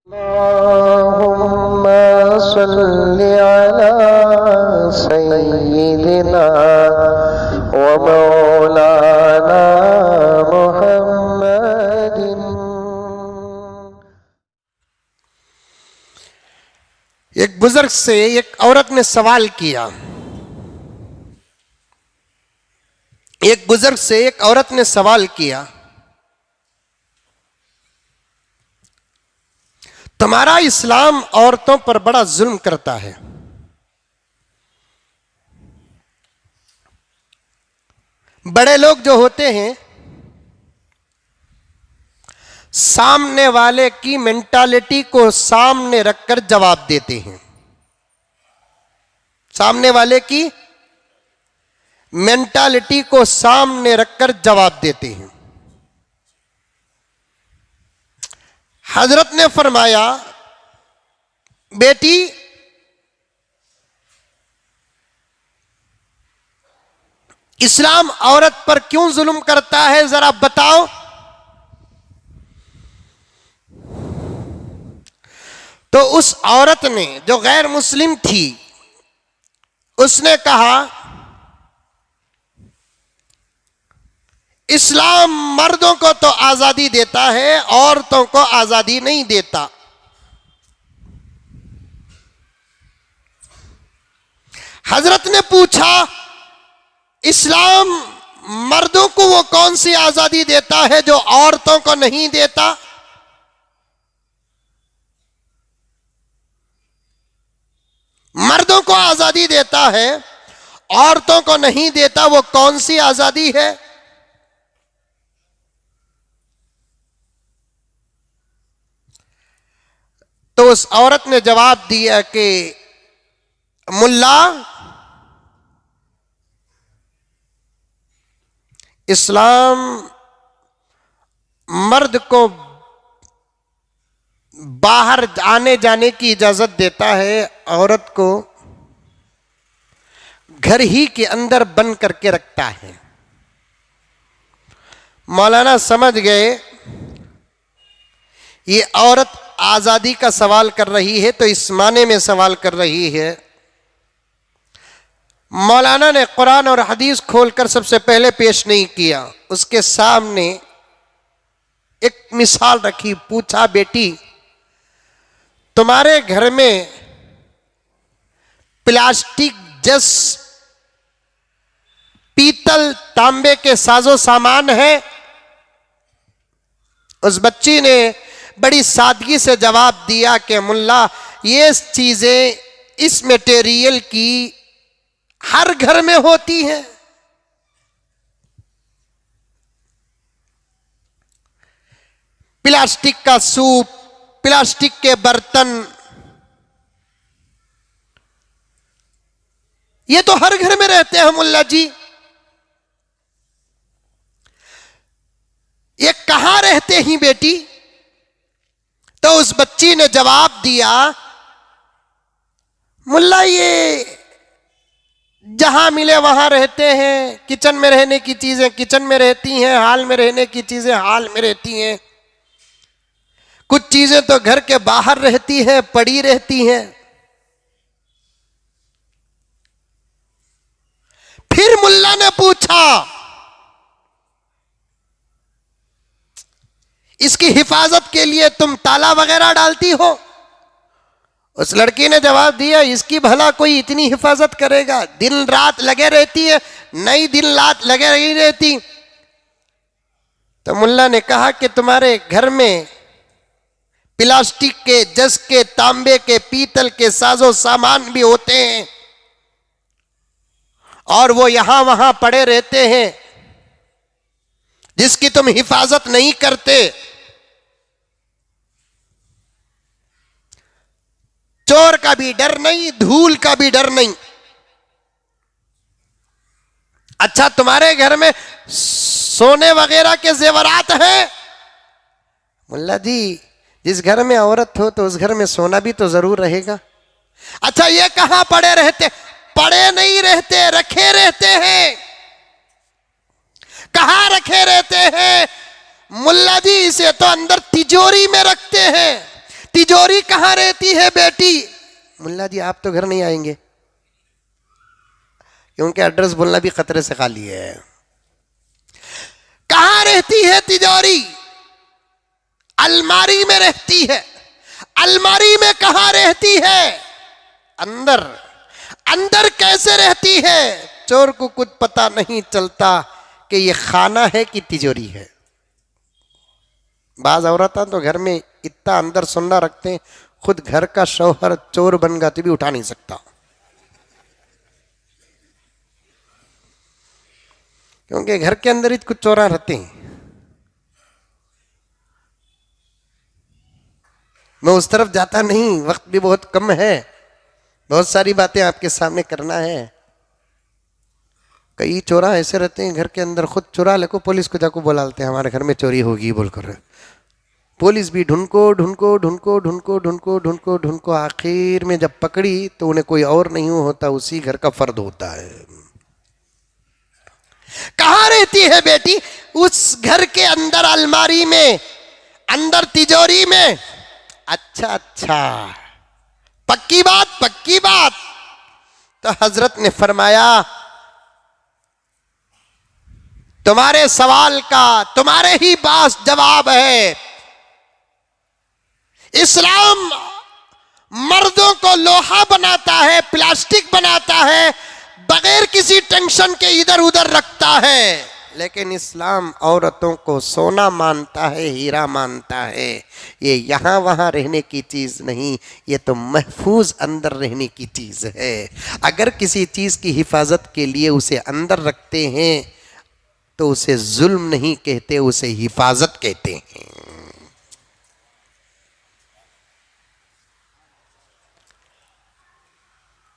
अल्लाहुम्मा सल्लि अला सय्यिदिना व मौलाना मुहम्मदिन। एक बुजुर्ग से एक औरत ने सवाल किया। एक बुजुर्ग से एक औरत ने सवाल किया, तुम्हारा इस्लाम औरतों पर बड़ा जुल्म करता है। बड़े लोग जो होते हैं सामने वाले की मेंटालिटी को सामने रखकर जवाब देते हैं। सामने वाले की मेंटालिटी को सामने रखकर जवाब देते हैं। हजरत ने फरमाया, बेटी इस्लाम औरत पर क्यों जुल्म करता है, जरा बताओ। तो उस औरत ने, जो गैर मुस्लिम थी, उसने कहा, इस्लाम मर्दों को तो आजादी देता है, औरतों को आजादी नहीं देता। हजरत ने पूछा, इस्लाम मर्दों को वो कौन सी आजादी देता है जो औरतों को नहीं देता? मर्दों को आजादी देता है, औरतों को नहीं देता, वो कौन सी आजादी है? तो उस औरत ने जवाब दिया कि मुल्ला, इस्लाम मर्द को बाहर आने जाने की इजाजत देता है, औरत को घर ही के अंदर बंद करके रखता है। मौलाना समझ गए ये औरत आजादी का सवाल कर रही है, तो इस माने में सवाल कर रही है। मौलाना ने कुरान और हदीस खोलकर सबसे पहले पेश नहीं किया, उसके सामने एक मिसाल रखी। पूछा, बेटी तुम्हारे घर में प्लास्टिक, जस, पीतल, तांबे के साजो सामान है? उस बच्ची ने बड़ी सादगी से जवाब दिया कि मुल्ला, ये चीजें इस मटेरियल की हर घर में होती हैं। प्लास्टिक का सूप, प्लास्टिक के बर्तन, ये तो हर घर में रहते हैं मुल्ला जी। ये कहां रहते हैं बेटी? तो उस बच्ची ने जवाब दिया, मुल्ला ये जहां मिले वहां रहते हैं। किचन में रहने की चीजें किचन में रहती हैं, हॉल में रहने की चीजें हॉल में रहती हैं, कुछ चीजें तो घर के बाहर रहती हैं, पड़ी रहती हैं। फिर मुल्ला ने पूछा, इसकी हिफाजत के लिए तुम ताला वगैरह डालती हो? उस लड़की ने जवाब दिया, इसकी भला कोई इतनी हिफाजत करेगा? दिन रात लगे रहती है, नई दिन रात लगे नहीं रहती। तो मुल्ला ने कहा कि तुम्हारे घर में प्लास्टिक के, जस के, तांबे के, पीतल के साजो सामान भी होते हैं और वो यहां वहां पड़े रहते हैं, जिसकी तुम हिफाजत नहीं करते। चोर का भी डर नहीं, धूल का भी डर नहीं। अच्छा, तुम्हारे घर में सोने वगैरह के जेवरात हैं? मुल्ला जी, जिस घर में औरत हो तो उस घर में सोना भी तो जरूर रहेगा। अच्छा, ये कहां पड़े रहते? पड़े नहीं रहते, रखे रहते हैं। कहां रखे रहते हैं? मुल्ला जी, इसे तो अंदर तिजोरी में रखते हैं। तिजोरी कहां रहती है बेटी? मुल्ला जी आप तो घर नहीं आएंगे, क्योंकि एड्रेस बोलना भी खतरे से खाली है। कहां रहती है तिजोरी? अलमारी में रहती है। अलमारी में कहां रहती है? अंदर। अंदर कैसे रहती है? चोर को कुछ पता नहीं चलता कि ये खाना है कि तिजोरी है। बाज औरतें तो घर में इतना अंदर सुन्ना रखते हैं, खुद घर का शौहर चोर बन गया तो भी उठा नहीं सकता, क्योंकि घर के अंदर ही कुछ चोरा रहते हैं। मैं उस तरफ जाता नहीं, वक्त भी बहुत कम है, बहुत सारी बातें आपके सामने करना है। कई चोरा ऐसे रहते हैं घर के अंदर, खुद चुरा ले को पुलिस को जाको बुलाते हैं हमारे घर में चोरी होगी बोलकर। पुलिस भी ढूंढको ढूंढको ढूंढको ढूंढको ढूंढको ढूंढको ढूंढको आखिर में जब पकड़ी तो उन्हें कोई और नहीं होता, उसी घर का फर्द होता है। कहां रहती है बेटी? उस घर के अंदर अलमारी में, अंदर तिजोरी में। अच्छा अच्छा, पक्की बात, पक्की बात। तो हजरत ने फरमाया तुम्हारे सवाल का तुम्हारे ही पास जवाब है। इस्लाम मर्दों को लोहा बनाता है, प्लास्टिक बनाता है, बगैर किसी टेंशन के इधर उधर रखता है, लेकिन इस्लाम औरतों को सोना मानता है, हीरा मानता है। ये यहाँ वहाँ रहने की चीज़ नहीं, ये तो महफूज अंदर रहने की चीज़ है। अगर किसी चीज़ की हिफाजत के लिए उसे अंदर रखते हैं तो उसे जुल्म नहीं कहते, उसे हिफाजत कहते हैं।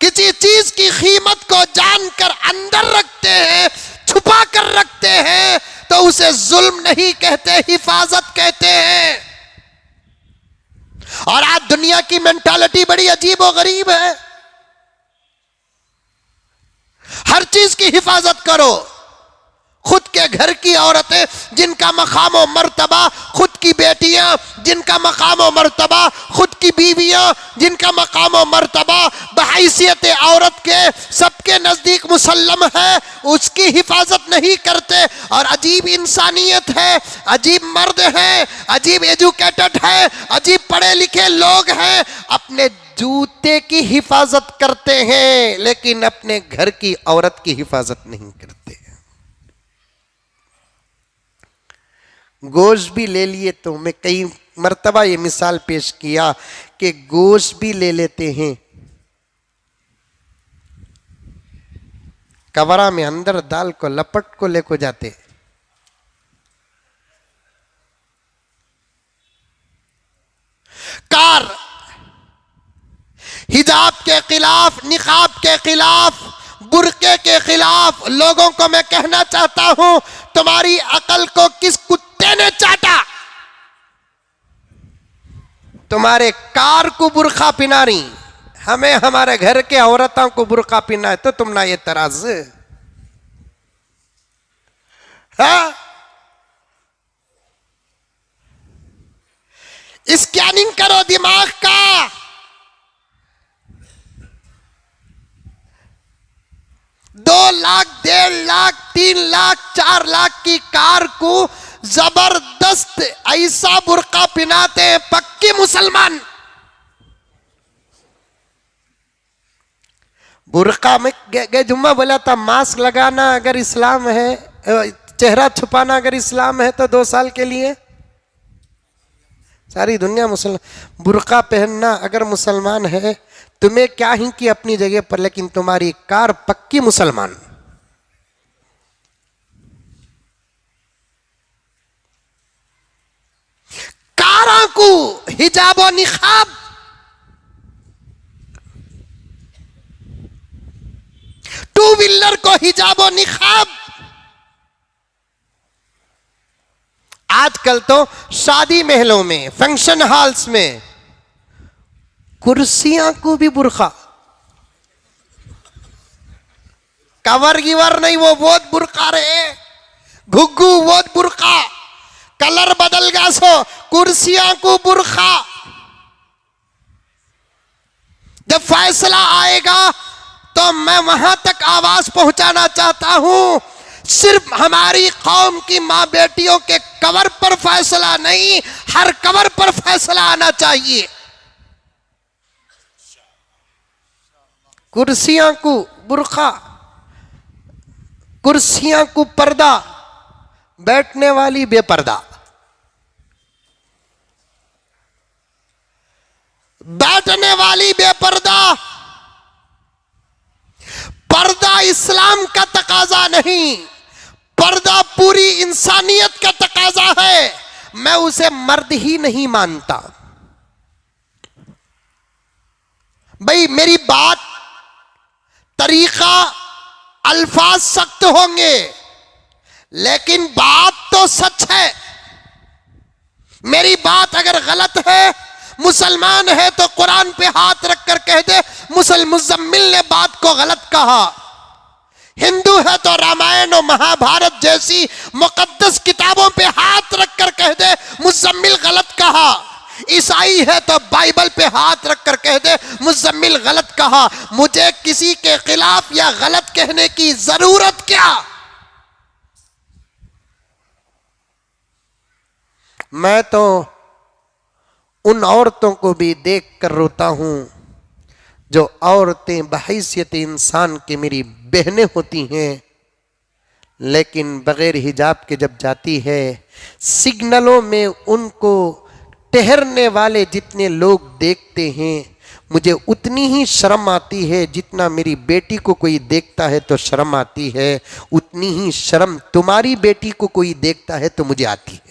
किसी चीज की कीमत को जानकर अंदर रखते हैं, छुपा कर रखते हैं, तो उसे जुल्म नहीं कहते, हिफाजत कहते हैं। और आज दुनिया की मेंटालिटी बड़ी अजीब और गरीब है। हर चीज की हिफाजत करो। खुद के घर की औरतें जिनका मकाम और मर्तबा, खुद की बेटियां जिनका मकाम और मर्तबा, खुद की बीवियां जिनका मकाम और मर्तबा बहैसियत औरत के सबके नजदीक मुसल्लम है, उसकी हिफाजत नहीं करते। और अजीब इंसानियत है, अजीब मर्द है, अजीब एजुकेटेड है, अजीब पढ़े लिखे लोग हैं, अपने जूते की हिफाजत करते हैं लेकिन अपने घर की औरत की हिफाजत नहीं करते। गोश्त भी ले लिए, तो मैं कई मर्तबा ये मिसाल पेश किया कि गोश्त भी ले लेते हैं, कवरा में अंदर दाल को लपट को लेको जाते। कार हिजाब के खिलाफ, निकाब के खिलाफ, बुर्के के खिलाफ लोगों को मैं कहना चाहता हूं, तुम्हारी अकल को किस कुत्ते ने चाटा? तुम्हारे कार को बुर्का पिना रही, हमें हमारे घर के औरतों को बुर्का पिना है, तो तुम ना ये तराज। हाँ, स्कैनिंग करो दिमाग का। 2 लाख, 1.5 लाख, 3 लाख, 4 लाख की कार को जबरदस्त ऐसा बुर्का पिनाते हैं पक्के मुसलमान। बुर्का में गए जुम्मा बोला था, मास्क लगाना अगर इस्लाम है, चेहरा छुपाना अगर इस्लाम है, तो 2 साल के लिए सारी दुनिया मुसलमान। बुर्का पहनना अगर मुसलमान है, तुम्हें क्या ही कि अपनी जगह पर, लेकिन तुम्हारी कार पक्की मुसलमान। कारा को हिजाब और निकाब, टू व्हीलर को हिजाब और निकाब। आजकल तो शादी महलों में, फंक्शन हॉल्स में कुर्सियां को भी बुर्का, कवर गिवर नहीं, वो बहुत बुर्का रहे, घुग्गू बहुत बुर्का, कलर बदल गया सो, कुर्सियां को बुर्का। फैसला आएगा तो मैं वहां तक आवाज पहुंचाना चाहता हूं, सिर्फ हमारी कौम की मां बेटियों के कवर पर फैसला नहीं, हर कवर पर फैसला आना चाहिए। कुर्सियां को बुर्खा, कुर्सियां को पर्दा, बैठने वाली बेपर्दा। बैठने वाली बेपर्दा। पर्दा इस्लाम का तकाजा नहीं, पर्दा पूरी इंसानियत का तकाजा है। मैं उसे मर्द ही नहीं मानता। भाई मेरी बात, तरीका, अल्फाज सख्त होंगे, लेकिन बात तो सच है। मेरी बात अगर गलत है, मुसलमान है तो कुरान पे हाथ रखकर कह दे मुज़म्मिल ने बात को गलत कहा। हिंदू है तो रामायण और महाभारत जैसी मुकद्दस किताबों पे हाथ रखकर कह दे मुज़म्मिल गलत कहा। ईसाई है तो बाइबल पे हाथ रखकर कह दे मुज़म्मिल गलत कहा। मुझे किसी के खिलाफ या गलत कहने की जरूरत क्या? मैं तो उन औरतों को भी देख कर रोता हूं जो औरतें बहैसियत इंसान के मेरी बहनें होती हैं, लेकिन बगैर हिजाब के जब जाती है, सिग्नलों में उनको ठहरने वाले जितने लोग देखते हैं, मुझे उतनी ही शर्म आती है जितना मेरी बेटी को कोई देखता है तो शर्म आती है, उतनी ही शर्म तुम्हारी बेटी को कोई देखता है तो मुझे आती है।